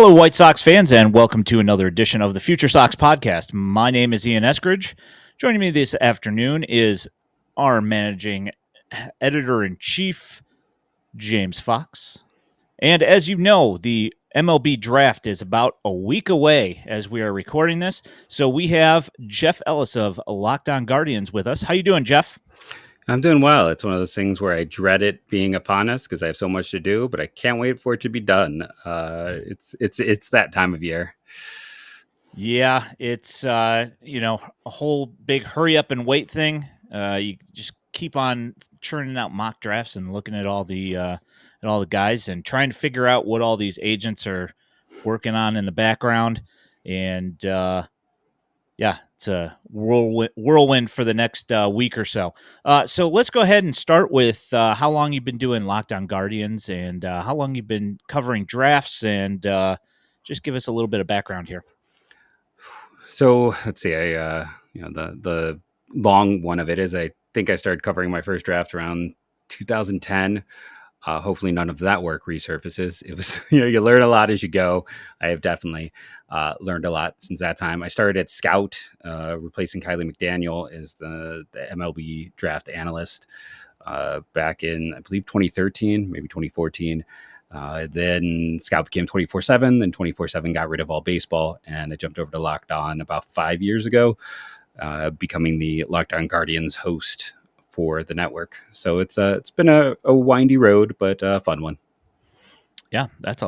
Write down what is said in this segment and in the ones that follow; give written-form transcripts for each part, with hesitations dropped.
Hello, White Sox fans, and welcome to another edition of the FutureSox podcast. My name is Ian Eskridge. Joining me this afternoon is our managing editor-in-chief, James Fox. And as you know, the MLB Draft is about a week away as we are recording this. So we have Jeff Ellis of Locked On Guardians with us. How you doing, Jeff? I'm doing well. It's one of those things where I dread it being upon us because I have so much to do, but I can't wait for it to be done. It's that time of year. Yeah, it's a whole big hurry up and wait thing. You just keep on churning out mock drafts and looking at all the guys and trying to figure out what all these agents are working on in the background. And yeah, it's a whirlwind for the next week or so. So let's go ahead and start with how long you've been doing Locked On Guardians and how long you've been covering drafts, and just give us a little bit of background here. So let's see. The long one of it is I think I started covering my first draft around 2010. Hopefully none of that work resurfaces. It was, you learn a lot as you go. I have definitely learned a lot since that time. I started at Scout, replacing Kylie McDaniel as the MLB draft analyst back in, I believe, 2013, maybe 2014. Then Scout became 24/7, then 24/7 got rid of all baseball, and I jumped over to Locked On about 5 years ago, becoming the Locked On Guardians host for the network. So it's been a windy road, but a fun one. Yeah, that's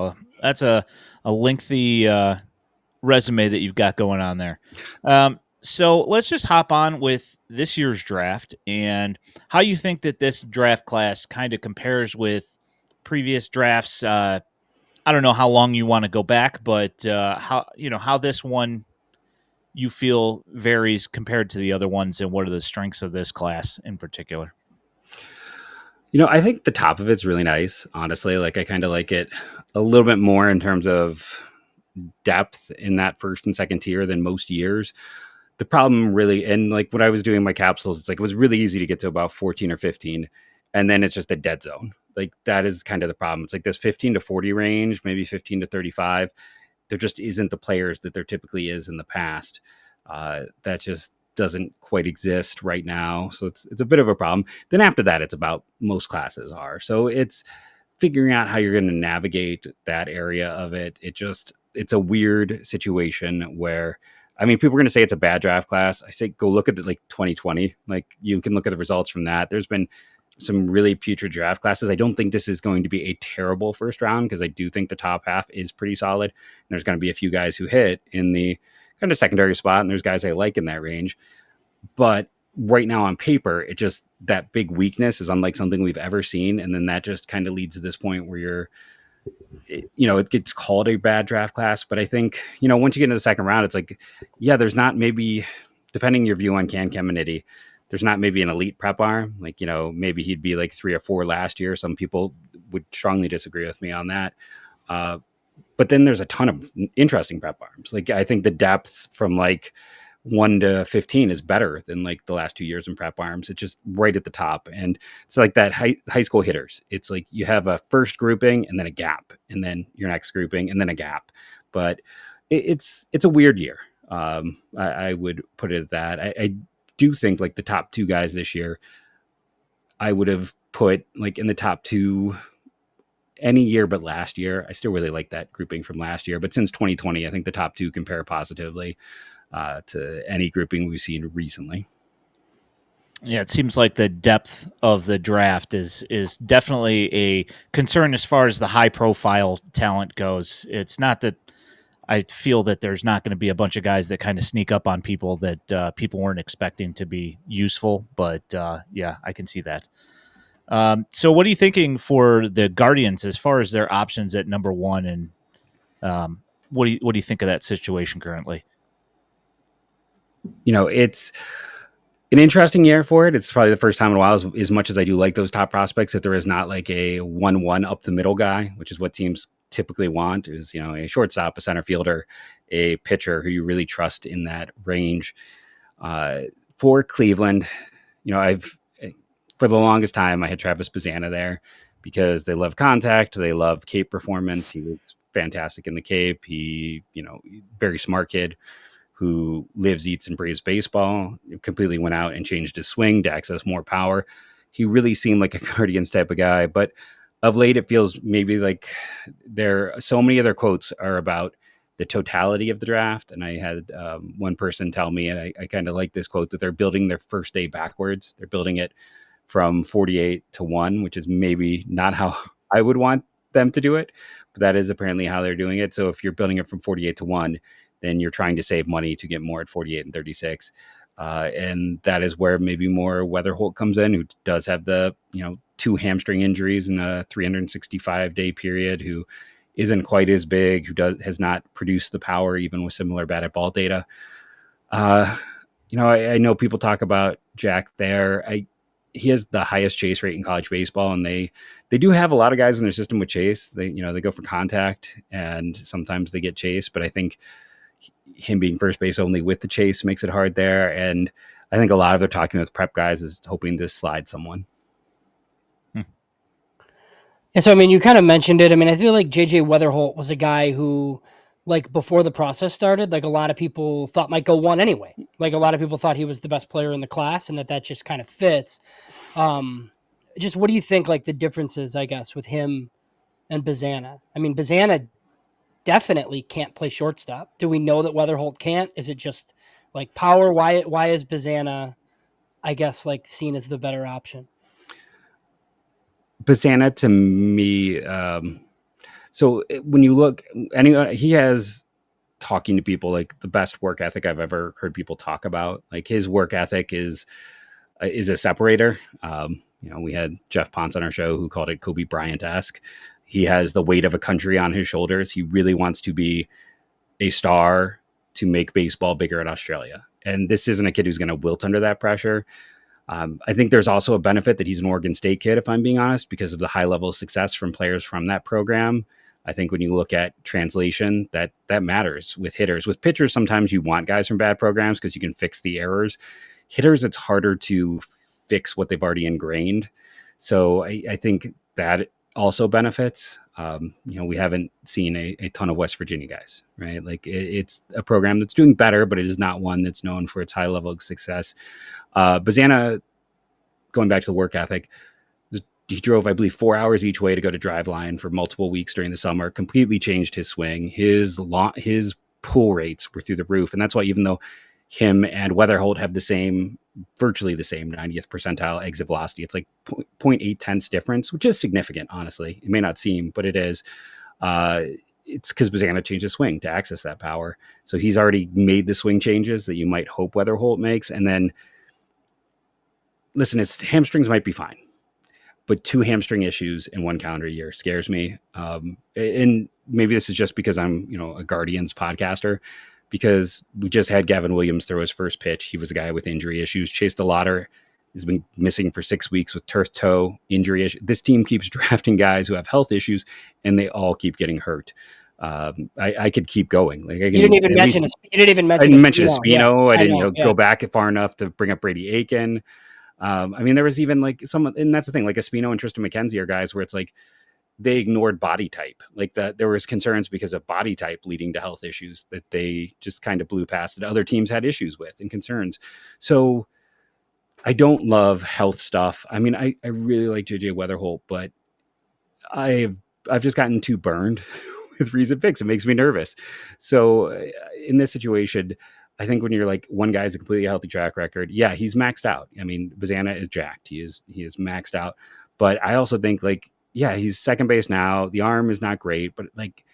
a lengthy resume that you've got going on there. So let's just hop on with this year's draft and how you think that this draft class kind of compares with previous drafts. I don't know how long you want to go back, but how this one you feel varies compared to the other ones, and what are the strengths of this class in particular? I think the top of it's really nice, honestly. Like, I kind of like it a little bit more in terms of depth in that first and second tier than most years. The problem really, and like when I was doing my capsules, it's like it was really easy to get to about 14 or 15, and then it's just a dead zone. Like, that is kind of the problem. It's like this 15 to 40 range, maybe 15 to 35. There just isn't the players that there typically is in the past. That just doesn't quite exist right now. So it's a bit of a problem. Then after that, it's about most classes are. So it's figuring out how you're going to navigate that area of it. It's a weird situation where, I mean, people are going to say it's a bad draft class. I say, go look at it like 2020. Like, you can look at the results from that. There's been some really putrid draft classes. I don't think this is going to be a terrible first round because I do think the top half is pretty solid. And there's going to be a few guys who hit in the kind of secondary spot, and there's guys I like in that range. But right now on paper, that big weakness is unlike something we've ever seen. And then that just kind of leads to this point where it gets called a bad draft class. But I think, once you get into the second round, it's like, yeah, there's not, maybe, depending your view on Cam Caminiti, there's not maybe an elite prep arm. Like, maybe he'd be like 3 or 4 last year. Some people would strongly disagree with me on that. But then there's a ton of interesting prep arms. Like, I think the depth from like 1 to 15 is better than like the last 2 years in prep arms. It's just right at the top. And it's like that high school hitters. It's like you have a first grouping and then a gap, and then your next grouping and then a gap. But it's a weird year. I would put it at that. I do think like the top 2 guys this year, I would have put like in the top 2 any year but last year. I still really like that grouping from last year. But since 2020, I think the top 2 compare positively to any grouping we've seen recently. Yeah, it seems like the depth of the draft is definitely a concern as far as the high profile talent goes. It's not that I feel that there's not going to be a bunch of guys that kind of sneak up on people that people weren't expecting to be useful, but yeah, I can see that. So what are you thinking for the Guardians as far as their options at number 1, and what do you think of that situation currently? It's an interesting year for it. It's probably the first time in a while, as much as I do like those top prospects, that there is not like a 1-1 up the middle guy, which is what teams typically want, is, a shortstop, a center fielder, a pitcher who you really trust in that range. For Cleveland, for the longest time, I had Travis Bazzana there because they love contact. They love Cape performance. He was fantastic in the Cape. He, very smart kid who lives, eats, and breathes baseball. Completely went out and changed his swing to access more power. He really seemed like a Guardians type of guy, but of late it feels maybe like so many of their quotes are about the totality of the draft. And I had one person tell me, and I kind of like this quote, that they're building their first day backwards. They're building it from 48 to 1, which is maybe not how I would want them to do it, but that is apparently how they're doing it. So if you're building it from 48 to 1, then you're trying to save money to get more at 48 and 36. And that is where maybe more Weatherholt comes in, who does have the, 2 hamstring injuries in a 365-day period, who isn't quite as big, who has not produced the power even with similar batted ball data. I know people talk about Jack there. He has the highest chase rate in college baseball, and they do have a lot of guys in their system with chase. They go for contact, and sometimes they get chased, but I think him being first base only with the chase makes it hard there. And I think a lot of their talking with prep guys is hoping to slide someone. And so, you kind of mentioned it. I feel like JJ Weatherholt was a guy who, like, before the process started, like, a lot of people thought might go 1 anyway. Like, a lot of people thought he was the best player in the class, and that just kind of fits. Just what do you think, like, the differences, I guess, with him and Bazana? Bazana definitely can't play shortstop. Do we know that Weatherholt can't? Is it just, like, power? Why is Bazana, I guess, like, seen as the better option? Bazana, to me, so when you look, he has, talking to people, like, the best work ethic I've ever heard people talk about. Like, his work ethic is a separator. We had Jeff Ponce on our show who called it Kobe Bryant-esque. He has the weight of a country on his shoulders. He really wants to be a star to make baseball bigger in Australia. And this isn't a kid who's going to wilt under that pressure. I think there's also a benefit that he's an Oregon State kid, if I'm being honest, because of the high level of success from players from that program. I think when you look at translation, that matters with hitters. With pitchers, sometimes you want guys from bad programs because you can fix the errors. Hitters, it's harder to fix what they've already ingrained. So I think that also benefits. We haven't seen a ton of West Virginia guys, right? Like, it's a program that's doing better, but it is not one that's known for its high level of success. Bazana, going back to the work ethic, he drove, I believe, 4 hours each way to go to Driveline for multiple weeks during the summer, completely changed his swing. His pull rates were through the roof. And that's why, even though him and Weatherholt have virtually the same 90th percentile exit velocity, it's like 0.8 tenths difference, which is significant, honestly. It may not seem, but it is. It's because Bazana changed his swing to access that power. So he's already made the swing changes that you might hope Weatherholt makes. And then, listen, his hamstrings might be fine, but 2 hamstring issues in 1 calendar year scares me. And maybe this is just because I'm, a Guardians podcaster, because we just had Gavin Williams throw his first pitch. He was a guy with injury issues. Chase DeLauder has been missing for 6 weeks with turf toe injury issues. This team keeps drafting guys who have health issues, and they all keep getting hurt. I could keep going. Like, you didn't even mention Espino. Yeah, I didn't go back far enough to bring up Brady Aiken. There was even like someone, and that's the thing, like Espino and Tristan McKenzie are guys where it's like they ignored body type. Like, there was concerns because of body type leading to health issues that they just kind of blew past, that other teams had issues with and concerns. So I don't love health stuff. I really like JJ Weatherholt, but I've just gotten too burned with recent picks. It makes me nervous. So in this situation, I think when you're like, one guy's a completely healthy track record, yeah, he's maxed out. Bazana is jacked. He is maxed out. But I also think, like, yeah, he's second base now. The arm is not great, but like,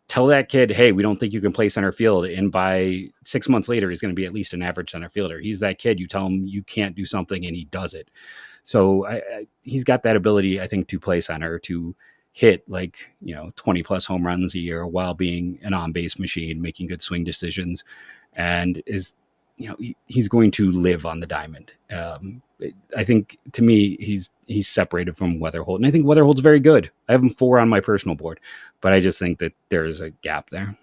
tell that kid, hey, we don't think you can play center field. And by 6 months later, he's going to be at least an average center fielder. He's that kid. You tell him you can't do something and he does it. So he's got that ability, I think, to play center, to hit 20 plus home runs a year while being an on-base machine, making good swing decisions, and is, he's going to live on the diamond. I think, to me, he's separated from Weatherholt, and I think Weatherholt's very good. I have him 4 on my personal board, but I just think that there's a gap there.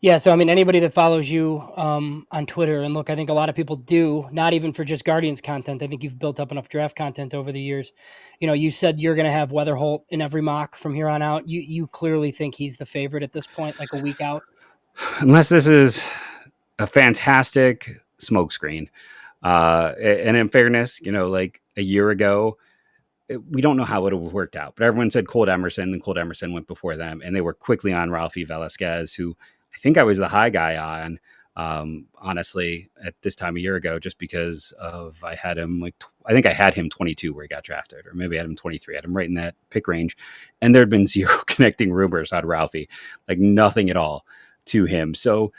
Yeah, so I mean, anybody that follows you on Twitter, and look, I think a lot of people do, not even for just Guardians content. I think you've built up enough draft content over the years. You know, you said you're going to have Weatherholt in every mock from here on out. You clearly think he's the favorite at this point, like a week out. Unless this is a fantastic smokescreen. And in fairness, like a year ago, we don't know how it would have worked out, but everyone said Colt Emerson, and Colt Emerson went before them, and they were quickly on Ralphie Velasquez, who I think I was the high guy on, honestly, at this time a year ago, just because of I had him I think I had him 22 where he got drafted, or maybe I had him 23. I had him right in that pick range, and there had been zero connecting rumors on Ralphie, like nothing at all to him. So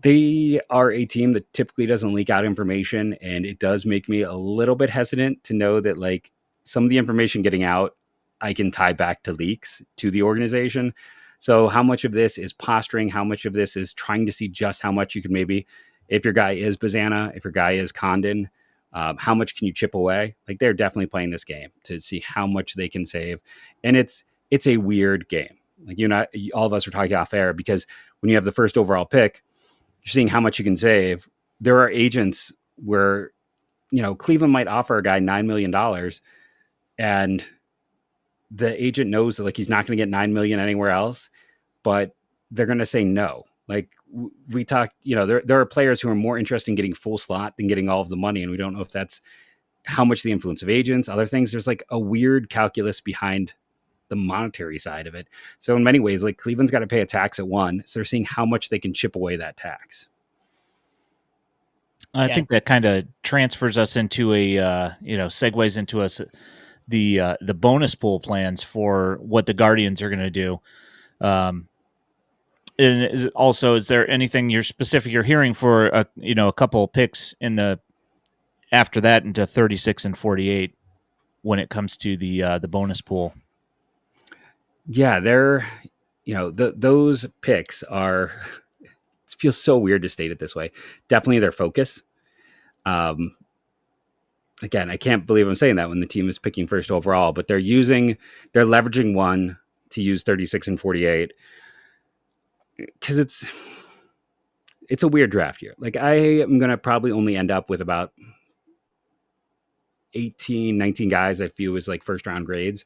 they are a team that typically doesn't leak out information, and it does make me a little bit hesitant to know that like some of the information getting out, I can tie back to leaks to the organization. So how much of this is posturing? How much of this is trying to see just how much you can maybe, if your guy is Bazana, if your guy is Condon, how much can you chip away? Like they're definitely playing this game to see how much they can save. And it's a weird game. Like all of us were talking off air, because when you have the first overall pick, you're seeing how much you can save. There are agents where, Cleveland might offer a guy $9 million, and the agent knows that like he's not going to get 9 million anywhere else, but they're going to say no. Like we talked, there are players who are more interested in getting full slot than getting all of the money. And we don't know if that's how much the influence of agents, other things. There's like a weird calculus behind the monetary side of it. So in many ways, like Cleveland's got to pay a tax at one. So they're seeing how much they can chip away that tax. I think that kind of transfers us into segues into us the bonus pool plans for what the Guardians are going to do. And also, is there anything you're hearing for a couple picks in the after that into 36 and 48 when it comes to the bonus pool? Yeah, they're those picks are. It feels so weird to state it this way. Definitely their focus. Again, I can't believe I'm saying that when the team is picking first overall, but they're leveraging one to use 36 and 48 because it's a weird draft year. Like I am going to probably only end up with about 18, 19 guys I feel is like first round grades.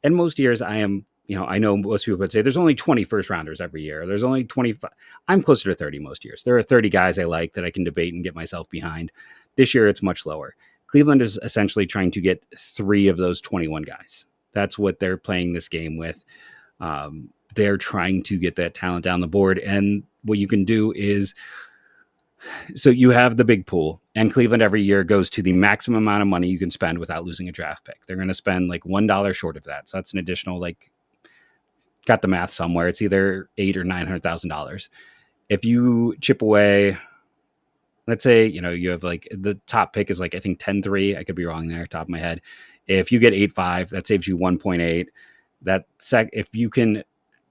And most years I am, I know most people would say there's only 20 first rounders every year. There's only 25. I'm closer to 30 most years. There are 30 guys I like that I can debate and get myself behind. This year it's much lower. Cleveland is essentially trying to get 3 of those 21 guys. That's what they're playing this game with. They're trying to get that talent down the board. And what you can do is, so you have the big pool, and Cleveland every year goes to the maximum amount of money you can spend without losing a draft pick. They're going to spend like $1 short of that. So that's an additional, like, got the math somewhere. It's either $800,000 or $900,000. If you chip away, let's say, you have like the top pick is like, I think 10-3. I could be wrong there, top of my head. If you get 8-5, that saves you 1.8. If you can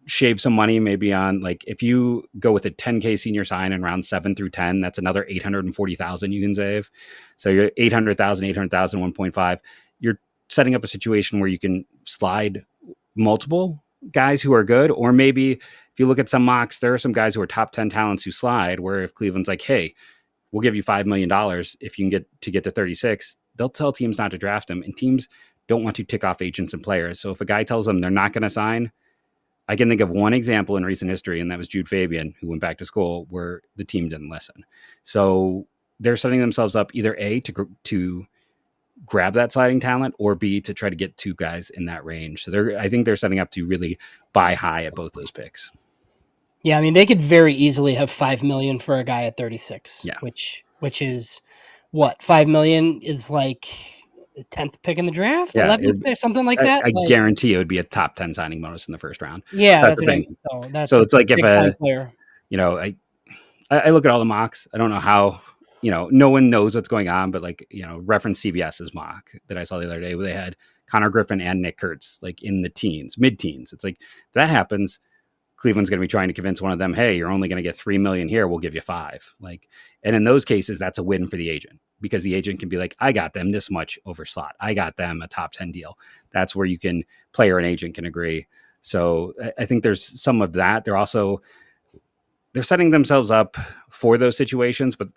shave some money, maybe on like, if you go with a 10K senior sign in round 7 through 10, that's another 840,000 you can save. So you're 800,000, 1.5. You're setting up a situation where you can slide multiple guys who are good, or maybe if you look at some mocks, there are some guys who are top 10 talents who slide, where if Cleveland's like, hey, we'll give you $5 million if you can get to 36, they'll tell teams not to draft them, and teams don't want to tick off agents and players. So if a guy tells them they're not going to sign, I can think of one example in recent history, and that was Jude Fabian, who went back to school, where the team didn't listen. So they're setting themselves up either A, to grab that sliding talent, or B, to try to get 2 guys in that range. So I think they're setting up to really buy high at both those picks. Yeah, I mean, they could very easily have $5 million for a guy at 36. Yeah, which is what, $5 million is like the 10th pick in the draft, 11th pick, something like that. I guarantee it would be a top 10 signing bonus in the first round. Yeah, so that's the thing. So it's like if player. I look at all the mocks. I don't know how. No one knows what's going on, but like, reference CBS's mock that I saw the other day where they had Connor Griffin and Nick Kurtz like in the mid-teens. It's like, if that happens, Cleveland's going to be trying to convince one of them, hey, you're only going to get $3 million here. We'll give you 5. Like, and in those cases, that's a win for the agent, because the agent can be like, I got them this much over slot. I got them a top 10 deal. That's where player and agent can agree. So I think there's some of that. They're also, they're setting themselves up for those situations, but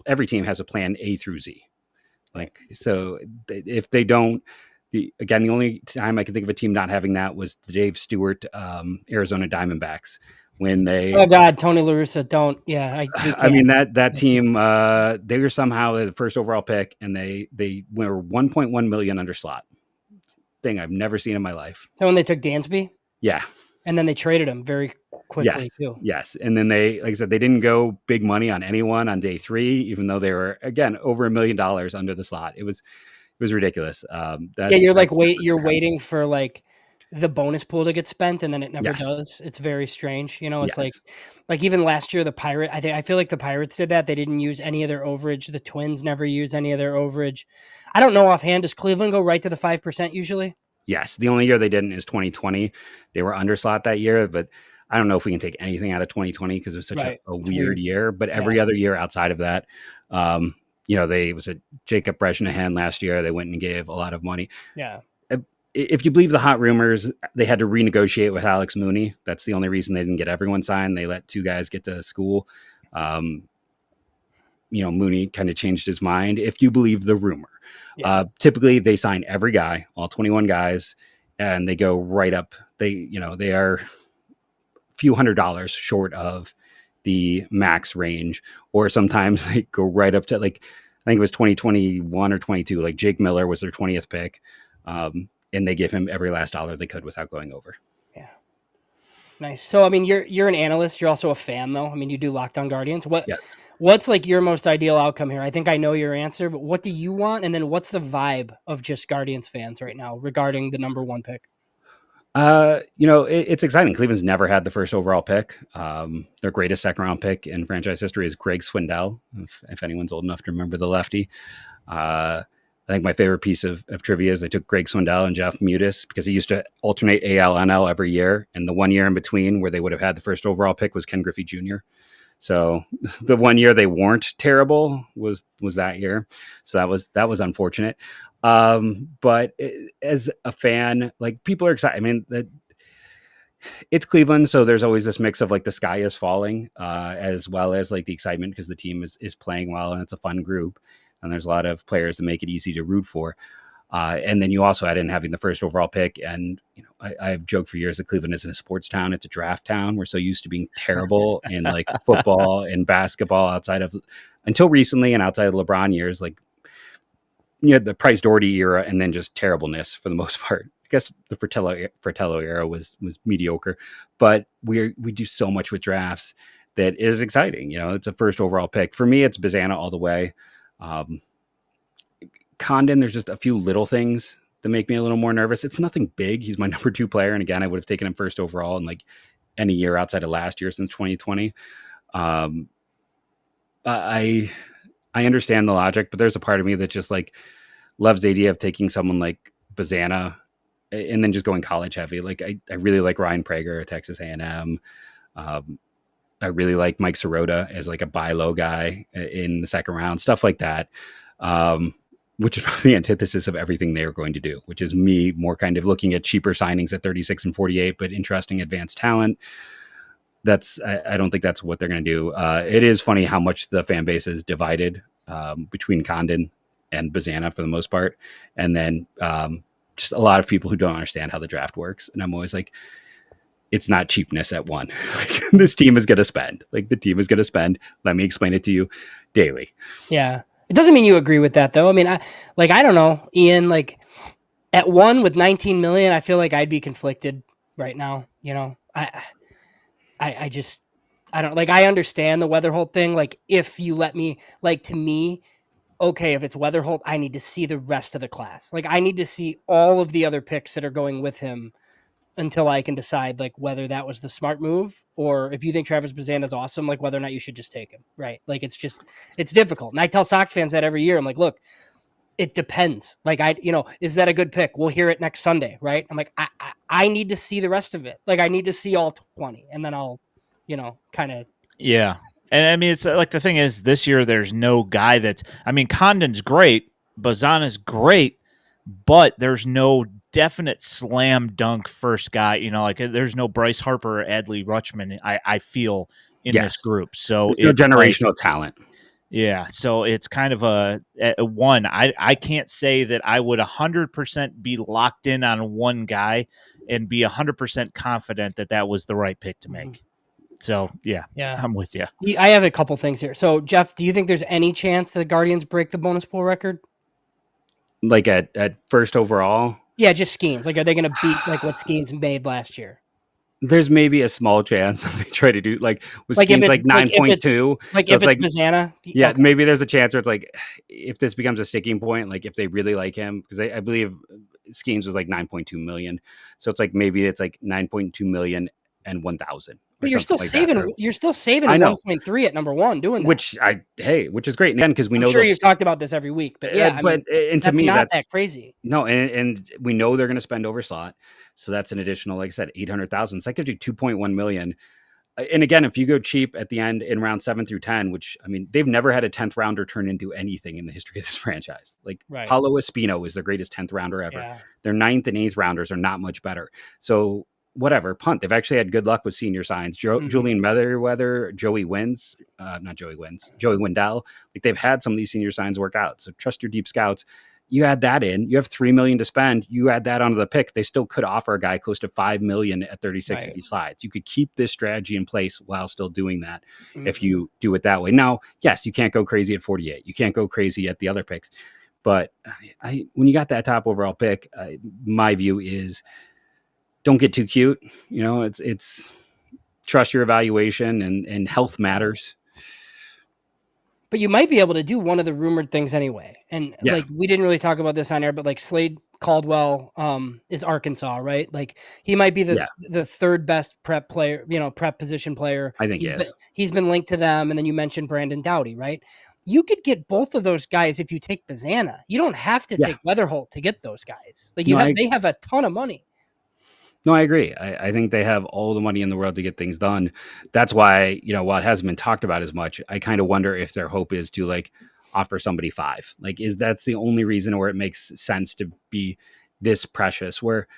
every team has a plan A through Z. Like, so if they don't, the only time I can think of a team not having that was the Dave Stewart Arizona Diamondbacks when they. Oh God, Tony La Russa, don't. Yeah, I mean that team. They were somehow the first overall pick, and they were 1.1 million under slot. Thing I've never seen in my life. So when they took Dansby, yeah, and then they traded him very quickly too. Yes, and then they, like I said, they didn't go big money on anyone on day 3, even though they were again over $1 million under the slot. It was ridiculous. You're waiting for like the bonus pool to get spent, and then it never does. It's very strange. It's like even last year, I feel like the Pirates did that. They didn't use any of their overage. The Twins never use any of their overage. I don't know offhand. Does Cleveland go right to the 5% usually? Yes. The only year they didn't is 2020. They were under slot that year, but I don't know if we can take anything out of 2020 because it was such a weird year. But every other year outside of that, it was a Jacob Bresnahan last year. They went and gave a lot of money. Yeah. If you believe the hot rumors, they had to renegotiate with Alex Mooney. That's the only reason they didn't get everyone signed. They let 2 guys get to school. Mooney kind of changed his mind. If you believe the rumor, typically they sign every guy, all 21 guys, and they go right up. They are a few $100s short of the max range, or sometimes they go right up to, like, I think it was 2021 or 22. Like Jake Miller was their 20th pick, and they give him every last dollar they could without going over. Yeah, nice. So I mean, you're an analyst. You're also a fan, though. I mean, you do Locked On Guardians. What's like your most ideal outcome here? I think I know your answer, but what do you want? And then what's the vibe of just Guardians fans right now regarding the number 1 pick? It's exciting. Cleveland's never had the first overall pick. Their greatest second round pick in franchise history is Greg Swindell, if anyone's old enough to remember the lefty. I think my favorite piece of trivia is they took Greg Swindell and Jeff Mutis because he used to alternate AL, NL every year. And the 1 year in between where they would have had the first overall pick was Ken Griffey Jr. So the 1 year they weren't terrible was that year. So that was unfortunate. But as a fan, like, people are excited. I mean, it's Cleveland, so there's always this mix of like the sky is falling, as well as like the excitement because the team is playing well and it's a fun group, and there's a lot of players that make it easy to root for. And then you also add in having the first overall pick. And, I've joked for years that Cleveland isn't a sports town. It's a draft town. We're so used to being terrible in like football and basketball until recently, and outside of the LeBron years, like, the Price Doherty era and then just terribleness for the most part. I guess the Fratello era was mediocre, but we do so much with drafts that is exciting. It's a first overall pick. For me, it's Bazana all the way. Condon, there's just a few little things that make me a little more nervous. It's nothing big. He's my number 2 player. And again, I would have taken him first overall in like any year outside of last year since 2020. I understand the logic, but there's a part of me that just like loves the idea of taking someone like Bazana and then just going college heavy. Like I really like Ryan Prager at Texas A&M. I really like Mike Sirota as like a buy low guy in the second round, stuff like that. Which is probably the antithesis of everything they are going to do, which is me more kind of looking at cheaper signings at 36 and 48, but interesting advanced talent. I don't think that's what they're going to do. It is funny how much the fan base is divided between Condon and Bazana for the most part. And then just a lot of people who don't understand how the draft works. And I'm always like, it's not cheapness at 1. Like, this team is going to spend. Like, the team is going to spend. Let me explain it to you daily. Yeah. It doesn't mean you agree with that, though. I mean, I don't know, Ian, like, at 1 with 19 million, I feel like I'd be conflicted right now. I don't, like, I understand the Weatherholt thing. Like, if you let me, like, to me, okay, if it's Weatherholt, I need to see the rest of the class. Like, I need to see all of the other picks that are going with him until I can decide, like, whether that was the smart move, or if you think Travis Bazana is awesome, like, whether or not you should just take him, right? Like, it's difficult. And I tell Sox fans that every year. I'm like, look, it depends. Like, is that a good pick? We'll hear it next Sunday, right? I'm like, I need to see the rest of it. Like, I need to see all 20, and then I'll, kind of. Yeah. And I mean, it's like, the thing is, this year there's no guy Condon's great, Bazana's great, but there's no definite slam dunk first guy. Like, there's no Bryce Harper or Adley Rutschman, I feel, in this group. So There's no it's generational talent. Yeah, so it's kind of a one. I can't say that I would 100% be locked in on one guy and be 100% confident that that was the right pick to make. So yeah, I'm with you. I have a couple things here. So Jeff, do you think there's any chance the Guardians break the bonus pool record? Like at first overall? Yeah, just Skeens. Like, are they going to beat like what Skeens made last year? There's maybe a small chance they try to do like with Like if Skeens it's like 9.2. like So if it's Bazana. Yeah, maybe there's a chance where it's like if this becomes a sticking point, like if they really like him, because I believe Skeens was like 9.2 million. So it's like maybe it's like 9.2 million and 1,000. But you're still saving. You're still saving 1.3 at number one doing that. Which is great. Again, because we know I'm sure you've talked about this every week, but yeah, and to me that's not that crazy. No, and we know they're going to spend over slot, so that's an additional, like I said, 800,000. So that gives you 2.1 million. And again, if you go cheap at the end in round 7 through 10, which I mean, they've never had a 10th rounder turn into anything in the history of this franchise. Like Paulo Espino is the greatest 10th rounder ever. Yeah. Their 9th and 8th rounders are not much better. So whatever, punt. They've actually had good luck with senior signs. Julian Merriweather, Joey Wendell. Like they've had some of these senior signs work out. So trust your deep scouts. You add that in, you have $3 million to spend. You add that onto the pick. They still could offer a guy close to $5 million at 36 if he slides. You could keep this strategy in place while still doing that if you do it that way. Now, yes, you can't go crazy at 48. You can't go crazy at the other picks. But when you got that top overall pick, my view is don't get too cute. You know, it's trust your evaluation and health matters. But you might be able to do one of the rumored things anyway. And like, we didn't really talk about this on air, but like Slade Caldwell is Arkansas, right? Like he might be the third best prep player, prep position player. I think he's been linked to them. And then you mentioned Brandon Doughty, right? You could get both of those guys if you take Bazana. You don't have to take Weatherholt to get those guys. Like they have a ton of money. No, I agree. I think they have all the money in the world to get things done. That's why, while it hasn't been talked about as much, I kind of wonder if their hope is to like offer somebody 5. Like, that's the only reason where it makes sense to be this precious, where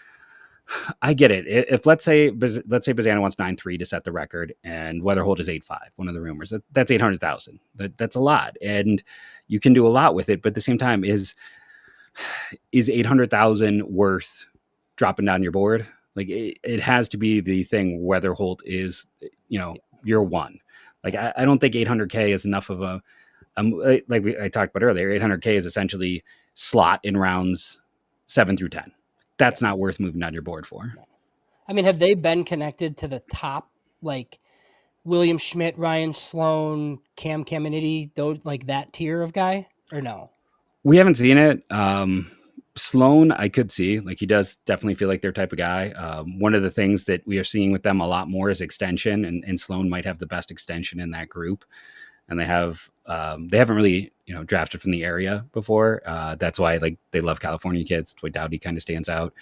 I get it. If let's say Bazana wants 9.3 to set the record and Weatherholt is 8.5, one of the rumors, that's 800,000. That's a lot. And you can do a lot with it. But at the same time, is 800,000 worth dropping down your board? Like it has to be the thing. Weatherholt is, year one. Like I don't think 800K is enough of a, I talked about earlier. 800K is essentially slot in rounds 7 through 10. That's not worth moving down your board for. I mean, have they been connected to the top, like William Schmidt, Ryan Sloan, Cam Caminiti, those like that tier of guy, or no? We haven't seen it. Sloan, I could see, like he does definitely feel like their type of guy. One of the things that we are seeing with them a lot more is extension, and Sloan might have the best extension in that group. And they haven't really, drafted from the area before. That's why they love California kids. That's why Doughty kind of stands out.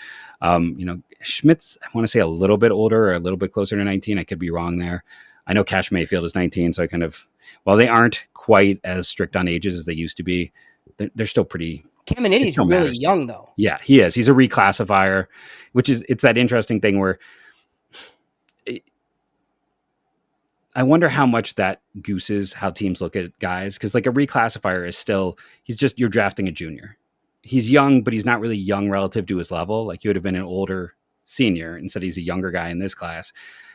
Schmidt's, I want to say a little bit older or a little bit closer to 19. I could be wrong there. I know Cash Mayfield is 19, so while they aren't quite as strict on ages as they used to be, they're still pretty. Caminiti's really young, though. Yeah, he is. He's a reclassifier, it's that interesting thing where I wonder how much that gooses how teams look at guys. Because like a reclassifier is still, you're drafting a junior. He's young, but he's not really young relative to his level. Like he would have been an older senior. Instead, he's a younger guy in this class.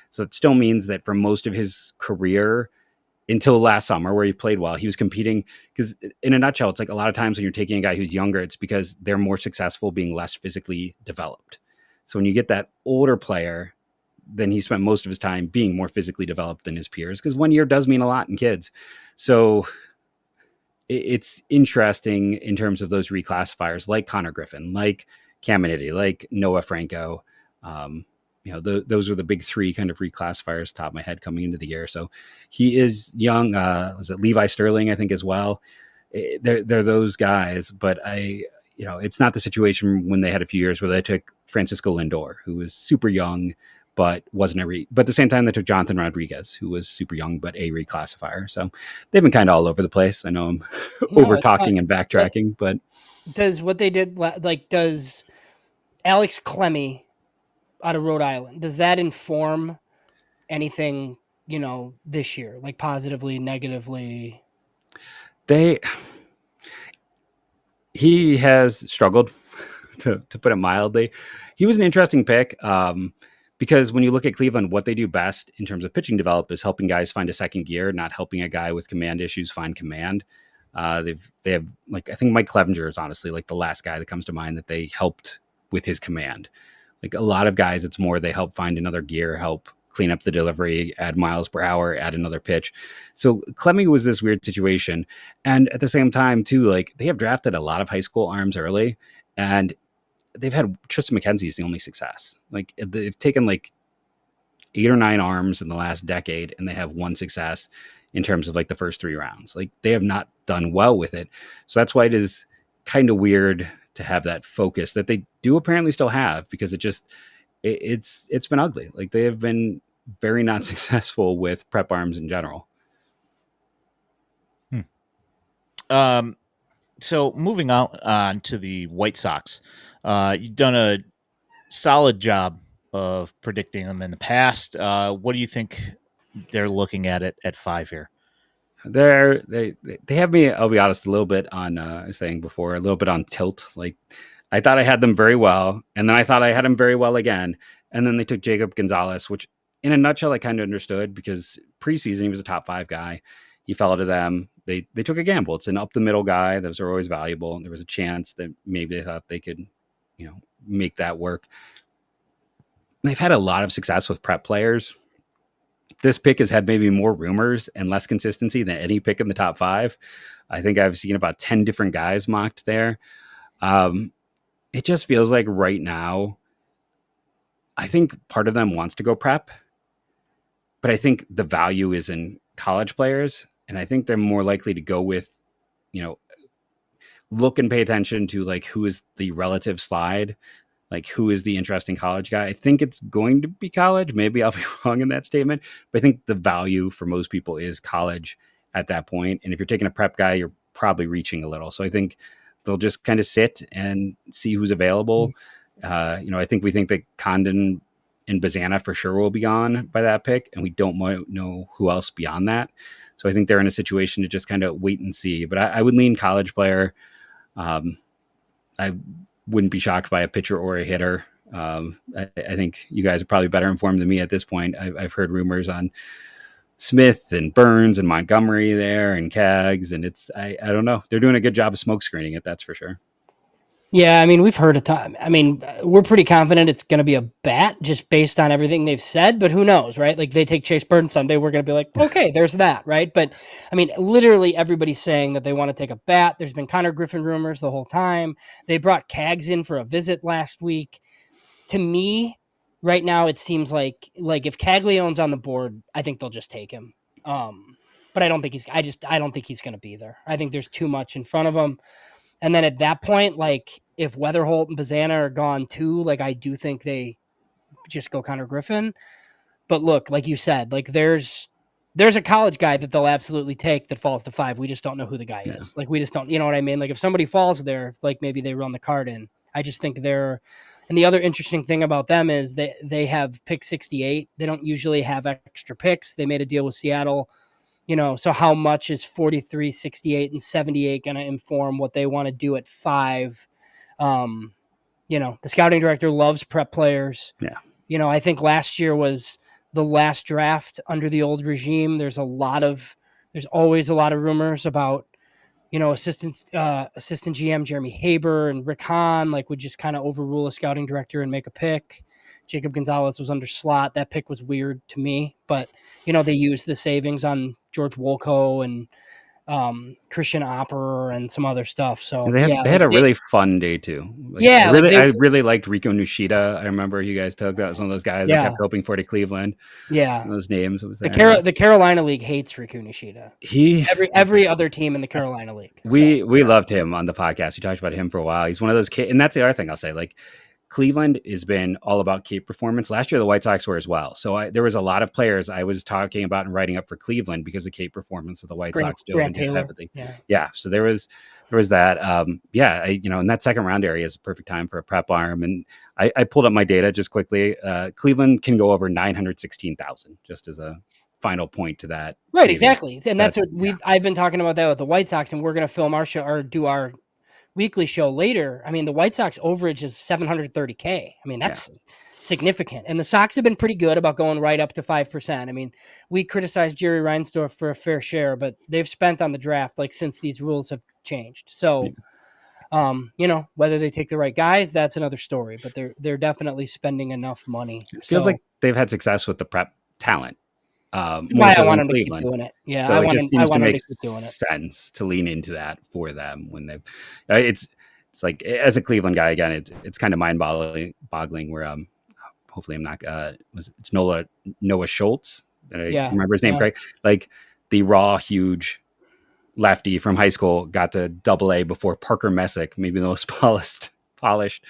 So it still means that for most of his career, until last summer where he played well, he was competing, because in a nutshell, it's like a lot of times when you're taking a guy who's younger, it's because they're more successful being less physically developed. So when you get that older player, then he spent most of his time being more physically developed than his peers, because 1 year does mean a lot in kids. So it's interesting in terms of those reclassifiers like Connor Griffin, like Caminiti, like Noah Franco. Those are the big 3 kind of reclassifiers top of my head coming into the year. So he is young. Was it Levi Sterling, I think, as well? They're those guys, but it's not the situation when they had a few years where they took Francisco Lindor, who was super young, but wasn't but at the same time they took Jonathan Rodriguez, who was super young, but a reclassifier. So they've been kind of all over the place. I know I'm over talking and backtracking, but does what they did, does Alex Clemmy out of Rhode Island, does that inform anything this year, like positively, negatively? He has struggled, to put it mildly. He was an interesting pick, because when you look at Cleveland, what they do best in terms of pitching develop is helping guys find a second gear, not helping a guy with command issues find command. They have, like, I think Mike Clevenger is honestly like the last guy that comes to mind that they helped with his command. Like a lot of guys, it's more they help find another gear, help clean up the delivery, add miles per hour, add another pitch. So Clemming was this weird situation. And at the same time, too, like they have drafted a lot of high school arms early, and they've had Tristan McKenzie is the only success. Like they've taken like 8 or 9 arms in the last decade, and they have one success in terms of like the first 3 rounds. Like they have not done well with it. So that's why it is kind of weird to have that focus that they do apparently still have, because it's been ugly. Like they have been very not successful with prep arms in general. So moving on to the White Sox, you've done a solid job of predicting them in the past. What do you think they're looking at 5 here? They have me, I'll be honest, a little bit on, I was saying before, a little bit on tilt. Like I thought I had them very well, and then I thought I had them very well again, and then they took Jacob Gonzalez, which in a nutshell I kind of understood, because preseason he was a top 5 guy. He fell to them. They took a gamble. It's an up the middle guy. Those are always valuable. There was a chance that maybe they thought they could, make that work. They've had a lot of success with prep players. This pick has had maybe more rumors and less consistency than any pick in the top 5. I think I've seen about 10 different guys mocked there. It just feels like right now, I think part of them wants to go prep, but I think the value is in college players. And I think they're more likely to go with, look and pay attention to like who is the relative slide, like who is the interesting college guy. I think it's going to be college. Maybe I'll be wrong in that statement, but I think the value for most people is college at that point. And if you're taking a prep guy, you're probably reaching a little. So I think they'll just kind of sit and see who's available. I think we think that Condon and Bazana for sure will be gone by that pick, and we don't know who else beyond that. So I think they're in a situation to just kind of wait and see. But I would lean college player. I wouldn't be shocked by a pitcher or a hitter. I think you guys are probably better informed than me at this point. I've heard rumors on Smith and Burns and Montgomery there and Kaggs, and I don't know. They're doing a good job of smoke screening it, that's for sure. Yeah, I mean, we've heard a ton. I mean, we're pretty confident it's going to be a bat just based on everything they've said, but who knows, right? Like they take Chase Burns Sunday, we're going to be like, okay, there's that, right? But I mean, literally everybody's saying that they want to take a bat. There's been Connor Griffin rumors the whole time. They brought Kaggs in for a visit last week. To me, right now, it seems like if Caglianone's on the board, I think they'll just take him. But I don't think I don't think he's going to be there. I think there's too much in front of him. And then at that point, like if Weatherholt and Bazana are gone too, like I do think they just go Connor Griffin. But look, like you said, like there's a college guy that they'll absolutely take that falls to 5. We just don't know who the guy is. Like we just don't, you know what I mean? Like if somebody falls there, like maybe they run the card in. I just think and the other interesting thing about them is they have pick 68. They don't usually have extra picks. They made a deal with Seattle. So how much is 43, 68, and 78 going to inform what they want to do at 5? The scouting director loves prep players. Yeah. I think last year was the last draft under the old regime. There's always a lot of rumors about, assistant GM Jeremy Haber and Rick Hahn, like would just kind of overrule a scouting director and make a pick. Jacob Gonzalez was under slot. That pick was weird to me, but they used the savings on George Wolko and Christian Opper and some other stuff. So they had a really fun day too. I really liked Rico Nishida. I remember you guys took that was one of those guys I kept hoping for to Cleveland. Yeah, those names. It was there. The Carolina League hates Rico Nishida. Every other team in the Carolina League. We loved him on the podcast. We talked about him for a while. He's one of those kids, and that's the other thing I'll say. Like Cleveland has been all about Cape performance. Last year, the White Sox were as well. So there was a lot of players I was talking about and writing up for Cleveland because of Cape performance of the White Sox doing everything. Yeah. So there was that. In that second round area is a perfect time for a prep arm. And I pulled up my data just quickly. Cleveland can go over 916,000 just as a final point to that. Right, maybe. exactly. And that's what I've been talking about that with the White Sox, and we're going to film our show or do our weekly show later. I mean, the White Sox overage is $730K. I mean, that's significant. And the Sox have been pretty good about going right up to 5%. I mean, we criticized Jerry Reinsdorf for a fair share, but they've spent on the draft like since these rules have changed. So, you know, whether they take the right guys, that's another story, but they're definitely spending enough money. It feels like they've had success with the prep talent. That's More why so I want in them to keep Cleveland. doing it. Yeah, So I it want just seems to them make to keep doing it. sense to lean into that for them when they. It's like, as a Cleveland guy, again, it's kind of mind boggling. Where hopefully I'm not. It's Noah Schultz? Did I remember his name correct? Like the raw, huge lefty from high school got to AA before Parker Messick, maybe the most polished college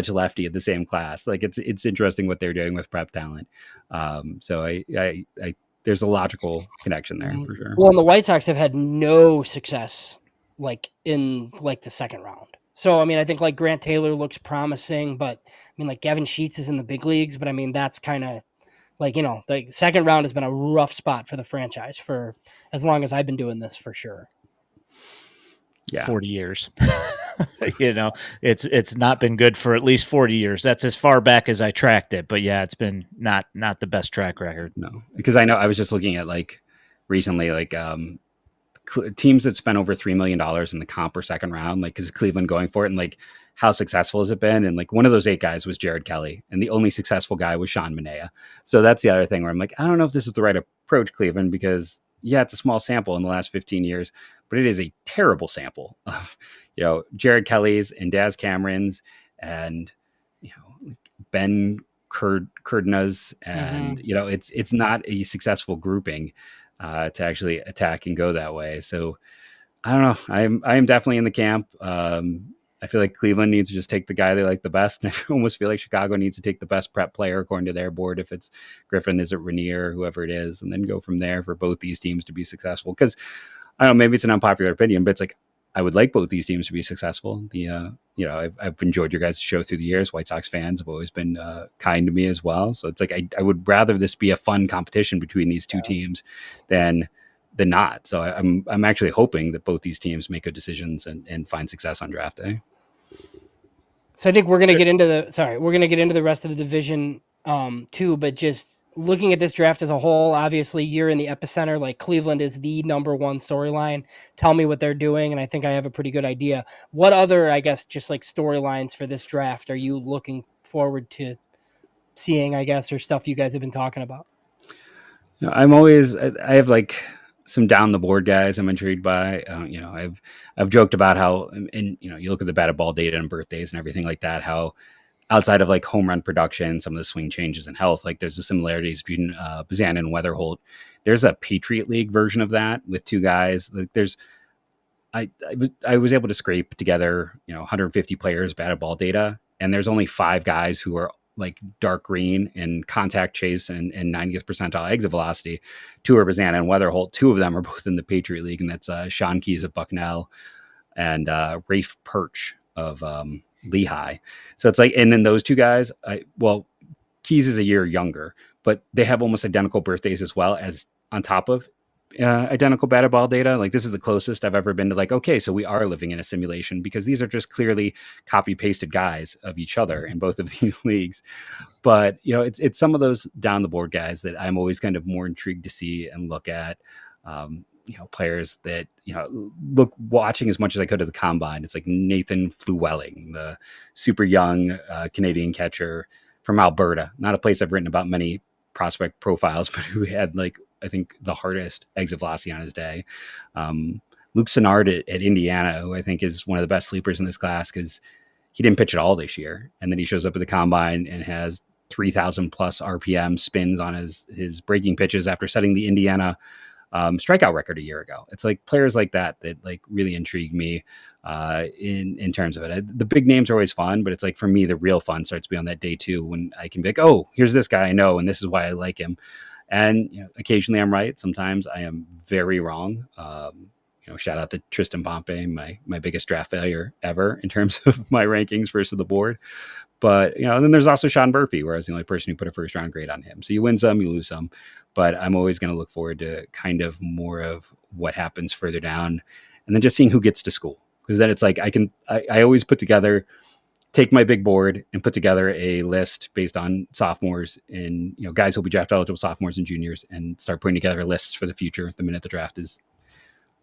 lefty in the same class. Like it's interesting what they're doing with prep talent. So I there's a logical connection there for sure. Well, and the White Sox have had no success like in like the second round. So I mean, I think like Grant Taylor looks promising, but I mean, like Gavin Sheets is in the big leagues, but I mean that's kind of like, you know, the second round has been a rough spot for the franchise for as long as I've been doing this, for sure. Yeah. 40 years. You know, it's not been good for at least 40 years. That's as far back as I tracked it. But yeah, it's been not the best track record. No, because I know I was just looking at like recently, like teams that spent over $3 million in the comp or second round, like is Cleveland going for it, and like how successful has it been? And like one of those 8 guys was Jared Kelly, and the only successful guy was Sean Manaea. So that's the other thing where I'm like, I don't know if this is the right approach, Cleveland, because yeah, it's a small sample in the last 15 years, but it is a terrible sample of, you know, Jared Kelly's and Daz Cameron's and, you know, Ben Kurdna's, and you know, it's not a successful grouping to actually attack and go that way. So I don't know. I am definitely in the camp. I feel like Cleveland needs to just take the guy they like the best, and I almost feel like Chicago needs to take the best prep player according to their board. If it's Griffin, is it Rainier, whoever it is, and then go from there for both these teams to be successful. Because I don't know, maybe it's an unpopular opinion, but it's like I would like both these teams to be successful. You know, I've enjoyed your guys' show through the years. White Sox fans have always been kind to me as well. So it's like I would rather this be a fun competition between these two teams than not. So I'm actually hoping that both these teams make good decisions and find success on draft day. So I think we're going to get into the rest of the division too, but just looking at this draft as a whole, obviously you're in the epicenter. Like Cleveland is the number one storyline. Tell me what they're doing, and I think I have a pretty good idea. What other, I guess, just like storylines for this draft are you looking forward to seeing, I guess, or stuff you guys have been talking about? You know, I have like some down the board guys I'm intrigued by. You know, I've joked about how, and you know, you look at the batted ball data and birthdays and everything like that, how outside of like home run production, some of the swing changes in health, like there's the similarities between Bazan and Weatherholt. There's a Patriot League version of that with 2 guys. Like there's, I was able to scrape together, you know, 150 players batted ball data, and there's only 5 guys who are like dark green and contact chase and 90th percentile exit velocity. 2 are Bazan and Weatherholt. 2 of them are both in the Patriot League, and that's Sean Keys of Bucknell and Rafe Perch of Lehigh. So it's like, and then those 2 guys, Keys is a year younger, but they have almost identical birthdays as well, as on top of identical batted ball data. Like this is the closest I've ever been to like, okay, so we are living in a simulation, because these are just clearly copy pasted guys of each other in both of these leagues. But you know, it's some of those down the board guys that I'm always kind of more intrigued to see and look at. You know, players that, you know, watching as much as I could at the combine. It's like Nathan Flewelling, the super young Canadian catcher from Alberta, not a place I've written about many prospect profiles, but who had like, I think the hardest exit velocity on his day. Luke Sennard at Indiana, who I think is one of the best sleepers in this class, because he didn't pitch at all this year. And then he shows up at the combine and has 3,000 plus RPM spins on his breaking pitches after setting the Indiana strikeout record a year ago. It's like players like that like really intrigue me in terms of it. The big names are always fun, but it's like for me, the real fun starts to be on that day 2 when I can be like, oh, here's this guy I know, and this is why I like him. And you know, occasionally I'm right. Sometimes I am very wrong. You know, shout out to Tristan Pompey, my biggest draft failure ever in terms of my rankings versus the board. But, and then there's also Sean Murphy, where I was the only person who put a first round grade on him. So you win some, you lose some. But I'm always going to look forward to kind of more of what happens further down, and then just seeing who gets to school. Because then it's like I always take my big board and put together a list based on sophomores and guys who'll be draft eligible sophomores and juniors, and start putting together lists for the future the minute the draft is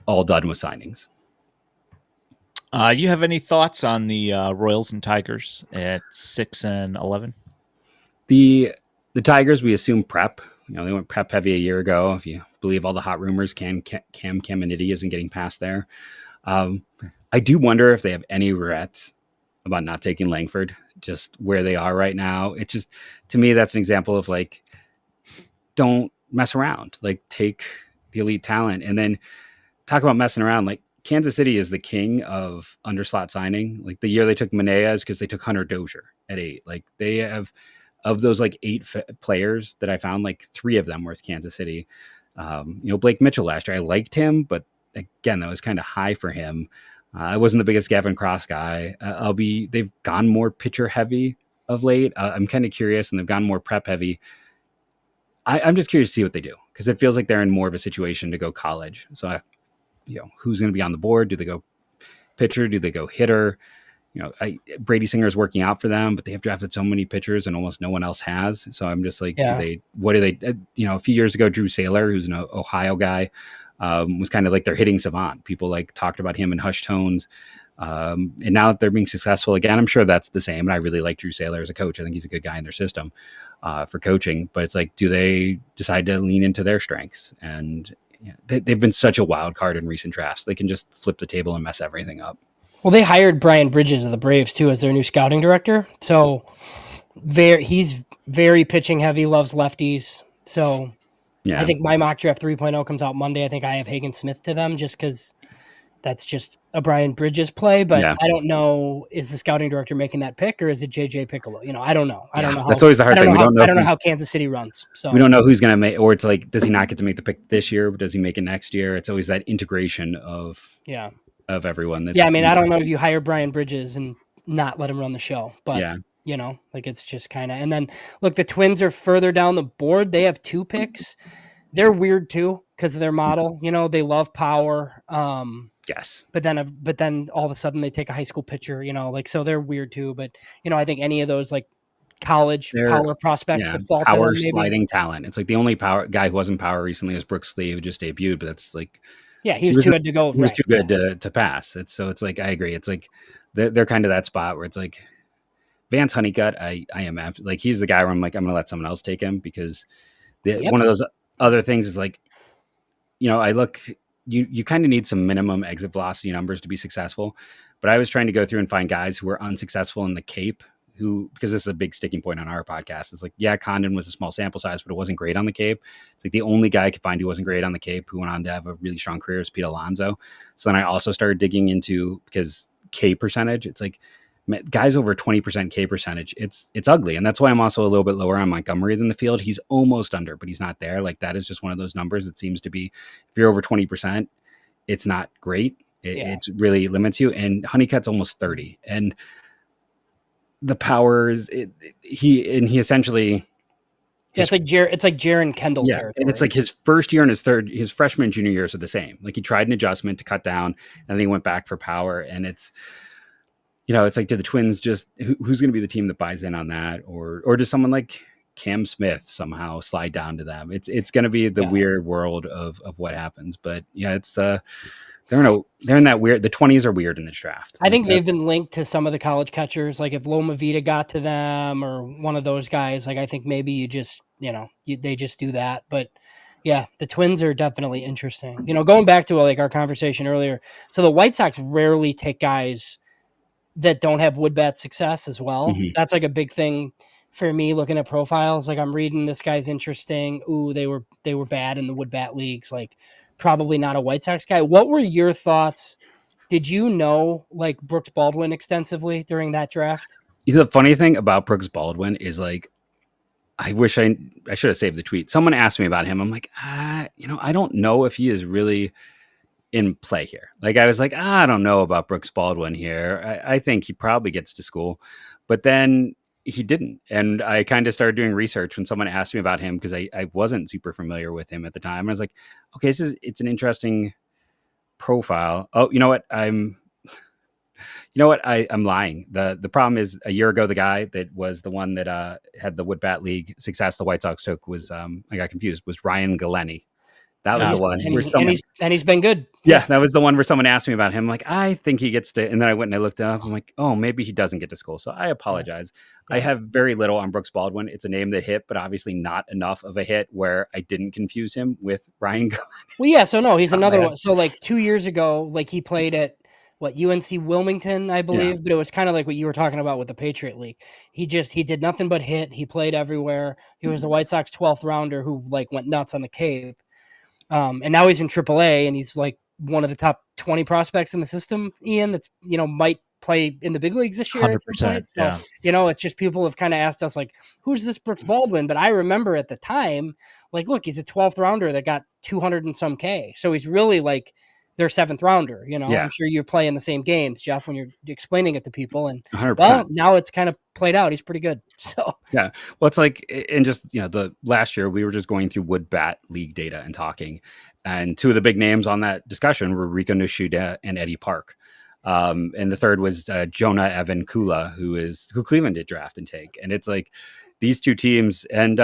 all done with signings. You have any thoughts on the Royals and Tigers at 6 and 11? The Tigers, we assume prep. They went prep heavy a year ago. If you believe all the hot rumors, Cam Caminiti isn't getting past there. I do wonder if they have any regrets about not taking Langford, just where they are right now. It's just, to me, that's an example of like, don't mess around. Like, take the elite talent. And then talk about messing around. Like, Kansas City is the king of underslot signing. Like, the year they took Manaea is because they took Hunter Dozier at 8. Like, they have, of those like 8 players that I found, like 3 of them were with Kansas City. Blake Mitchell last year, I liked him, but again, that was kind of high for him. I wasn't the biggest Gavin Cross guy. They've gone more pitcher heavy of late. I'm kind of curious, and they've gone more prep heavy. I'm just curious to see what they do, because it feels like they're in more of a situation to go college. So, who's going to be on the board? Do they go pitcher? Do they go hitter? Brady Singer is working out for them, but they have drafted so many pitchers and almost no one else has. So I'm just like, what do they, a few years ago, Drew Saylor, who's an Ohio guy, was kind of like their hitting savant. People like talked about him in hushed tones. And now that they're being successful again, I'm sure that's the same. And I really like Drew Saylor as a coach. I think he's a good guy in their system for coaching, but it's like, do they decide to lean into their strengths? And they've been such a wild card in recent drafts. They can just flip the table and mess everything up. Well, they hired Brian Bridges of the Braves too as their new scouting director. So he's very pitching heavy, loves lefties. So I think my mock draft 3.0 comes out Monday. I think I have Hagen Smith to them just because that's just a Brian Bridges play. But I don't know, is the scouting director making that pick, or is it JJ Piccolo? I don't know. I don't know. That's always the hard thing. I don't know how Kansas City runs. So we don't know who's going to make, or it's like, does he not get to make the pick this year? Does he make it next year? It's always that integration of everyone. I mean, I don't know if you hire Brian Bridges and not let him run the show, but it's just kind of, and then look, the Twins are further down the board. They have 2 picks. They're weird too, because of their model, they love power. Yes. But then all of a sudden they take a high school pitcher, so they're weird too. But, I think any of those like college power prospects that fall power to them, sliding talent. It's like the only power guy who wasn't power recently was Brooks Lee, who just debuted, but that's like, he was too good to go. He was too good to pass. It's like, I agree. It's like they're kind of that spot where it's like Vance Honeycutt. I am like, he's the guy where I'm like, I'm going to let someone else take him, because one of those other things is like, I look, you kind of need some minimum exit velocity numbers to be successful. But I was trying to go through and find guys who were unsuccessful in the Cape, because this is a big sticking point on our podcast. It's like, Condon was a small sample size, but it wasn't great on the Cape. It's like the only guy I could find who wasn't great on the Cape, who went on to have a really strong career, is Pete Alonso. So then I also started digging into, because K percentage, it's like guys over 20% K percentage, it's ugly. And that's why I'm also a little bit lower on Montgomery than the field. He's almost under, but he's not there. Like, that is just one of those numbers that seems to be, if you're over 20%, it's not great. It really limits you. And Honeycutt's almost 30. And the powers, he essentially, it's like Jaron Kendall territory. And it's like his first year and his freshman and junior years are the same. Like, he tried an adjustment to cut down, and then he went back for power. And it's, it's like, do the Twins just, who's going to be the team that buys in on that? Or does someone like Cam Smith somehow slide down to them? It's going to be the weird world of what happens. But it's, they're in that weird, the 20s are weird in this draft. I think they've been linked to some of the college catchers. Like, if Loma Vida got to them, or one of those guys, like, I think maybe you just, they just do that. But the Twins are definitely interesting. Going back to like our conversation earlier. So the White Sox rarely take guys that don't have wood bat success as well. Mm-hmm. That's like a big thing for me looking at profiles. Like, I'm reading, this guy's interesting. Ooh, they were bad in the wood bat leagues. Like, probably not a White Sox guy. What were your thoughts? Did you know like Brooks Baldwin extensively during that draft? The funny thing about Brooks Baldwin is, like, I wish I should have saved the tweet. Someone asked me about him. I'm like, I don't know if he is really in play here. Like, I was like, I don't know about Brooks Baldwin here. I think he probably gets to school. But then he didn't. And I kind of started doing research when someone asked me about him because I wasn't super familiar with him at the time. I was like, okay, it's an interesting profile. Oh, you know what? I'm lying. The problem is a year ago, the guy that was the one that had the Wood Bat League success the White Sox took was I got confused, was Ryan Galeni. That was the one where someone and he's been good. Yeah, that was the one where someone asked me about him. Like, I think he gets to, and then I went and I looked up. I'm like, oh, maybe he doesn't get to school. So I apologize. Yeah. I have very little on Brooks Baldwin. It's a name that hit, but obviously not enough of a hit where I didn't confuse him with Ryan. Well, yeah. So no, he's another one. So like 2 years ago, like he played at UNC Wilmington, I believe, but it was kind of like what you were talking about with the Patriot League. He did nothing but hit. He played everywhere. He was the White Sox 12th rounder who like went nuts on the Cape. And now he's in AAA, and he's like one of the top 20 prospects in the system, Ian, that's, might play in the big leagues this year. 100%. So, it's just people have kind of asked us, like, who's this Brooks Baldwin? But I remember at the time, like, look, he's a 12th rounder that got 200 and some K. So he's really like their 7th rounder. I'm sure you're playing the same games, Jeff, when you're explaining it to people. And 100%. Well, now it's kind of played out. He's pretty good. So yeah, well, it's like, and just the last year we were just going through Wood Bat League data and talking, and two of the big names on that discussion were Rico Nishida and Eddie Park. And the third was Jonah Evan Kula, who Cleveland did draft and take. And it's like these two teams, and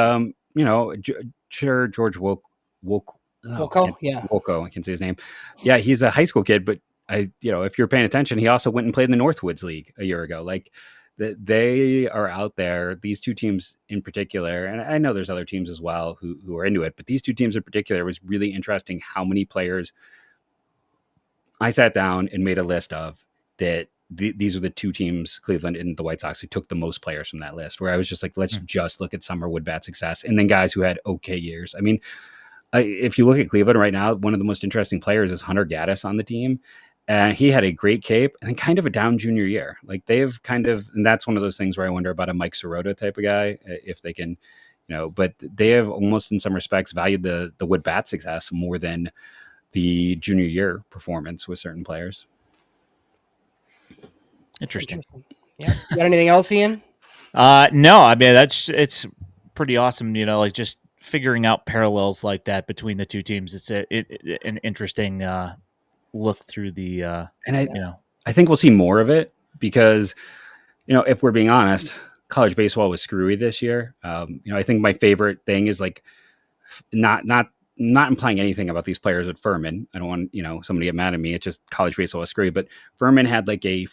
sure, George Wolko, I can say his name. Yeah, he's a high school kid, but if you're paying attention, he also went and played in the Northwoods League a year ago. Like they are out there. These two teams in particular, and I know there's other teams as well who are into it, but these two teams in particular, was really interesting how many players I sat down and made a list of that. These are the two teams, Cleveland and the White Sox, who took the most players from that list, where I was just like, let's just look at summer Wood Bat success. And then guys who had okay years. I mean, if you look at Cleveland right now, one of the most interesting players is Hunter Gaddis on the team. And he had a great Cape and then kind of a down junior year. Like they've kind of, and that's one of those things where I wonder about a Mike Sirota type of guy, if they can, but they have almost in some respects valued the Wood Bat success more than the junior year performance with certain players. Interesting. Yeah. You got anything else, Ian? No, I mean, it's pretty awesome. Like just figuring out parallels like that between the two teams. It's an interesting look through the I think we'll see more of it because if we're being honest, college baseball was screwy this year. I think my favorite thing is like not implying anything about these players at Furman. I don't want somebody to get mad at me. It's just college baseball was screwy, but Furman had like a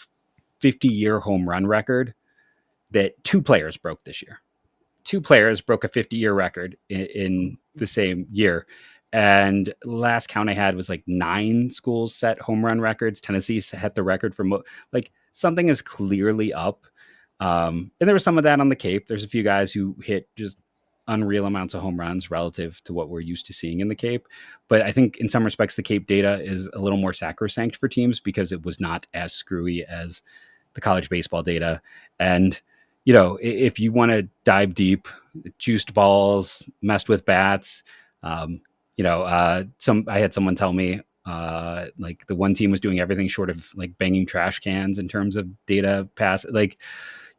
50-year home run record that two players broke this year. Two players broke a 50-year record in the same year. And last count I had was like 9 schools set home run records. Tennessee set the record for like something is clearly up. And there was some of that on the Cape. There's a few guys who hit just unreal amounts of home runs relative to what we're used to seeing in the Cape. But I think in some respects, the Cape data is a little more sacrosanct for teams because it was not as screwy as the college baseball data. And, if you want to dive deep, juiced balls, messed with bats, I had someone tell me like the one team was doing everything short of like banging trash cans in terms of data pass. Like,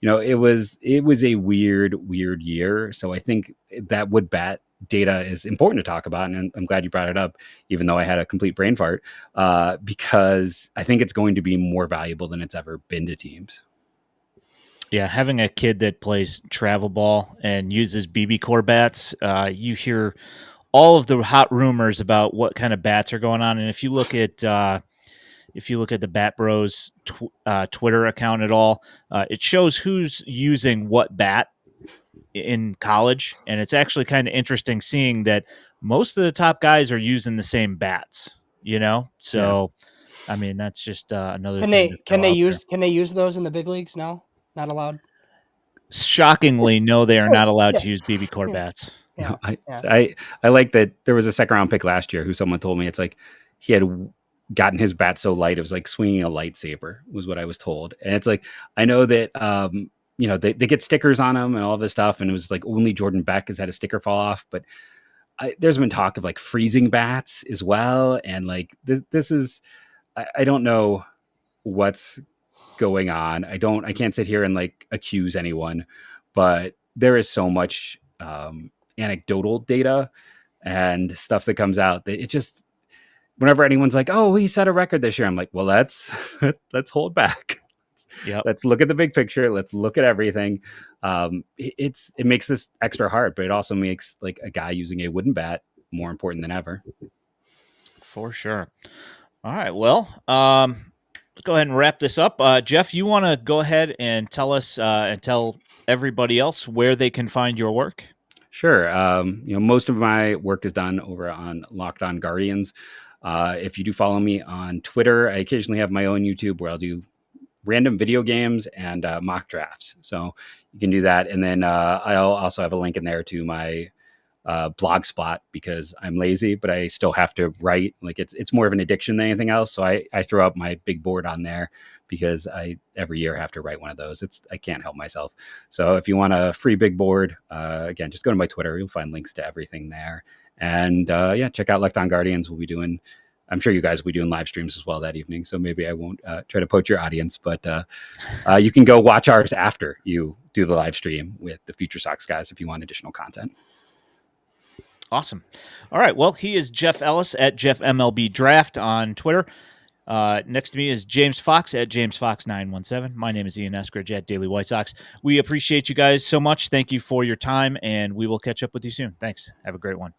it was a weird year. So I think that Wood Bat data is important to talk about. And I'm glad you brought it up, even though I had a complete brain fart, because I think it's going to be more valuable than it's ever been to teams. Yeah, having a kid that plays travel ball and uses BB core bats, you hear all of the hot rumors about what kind of bats are going on. And if you look at the Bat Bros Twitter account at all, it shows who's using what bat in college, and it's actually kind of interesting seeing that most of the top guys are using the same bats. So. Yeah. I mean, that's just another thing. Can they use those in the big leagues now? Not allowed. Shockingly, no, they are not allowed to use BB core bats. Yeah. I like that there was a second round pick last year who someone told me it's like he had gotten his bat so light it was like swinging a lightsaber was what I was told. And it's like I know that they get stickers on them and all this stuff, and it was like only Jordan Beck has had a sticker fall off, but there's been talk of like freezing bats as well, and like this is. I don't know what's going on. I can't sit here and like accuse anyone, but there is so much anecdotal data and stuff that comes out that it just, whenever anyone's like, "Oh, he set a record this year," I'm like, "Well, let's hold back. Yep. Let's look at the big picture. Let's look at everything." It makes this extra hard, but it also makes like a guy using a wooden bat more important than ever. For sure. All right. Well, let's go ahead and wrap this up. Jeff, you want to go ahead and tell us and tell everybody else where they can find your work? Sure. Most of my work is done over on Locked On Guardians. If you do follow me on Twitter, I occasionally have my own YouTube where I'll do random video games and mock drafts. So you can do that. And then I'll also have a link in there to my blog spot because I'm lazy, but I still have to write. Like it's more of an addiction than anything else. So I throw up my big board on there because I every year have to write one of those. I can't help myself. So if you want a free big board, again, just go to my Twitter. You'll find links to everything there. And check out Locked On Guardians. We'll be doing, I'm sure you guys will be doing live streams as well that evening. So maybe I won't try to poach your audience, but you can go watch ours after you do the live stream with the FutureSox guys if you want additional content. Awesome. All right. Well, he is Jeff Ellis at Jeff MLB Draft on Twitter. Next to me is James Fox at James Fox 917. My name is Ian Eskridge at Daily White Sox. We appreciate you guys so much. Thank you for your time, and we will catch up with you soon. Thanks. Have a great one.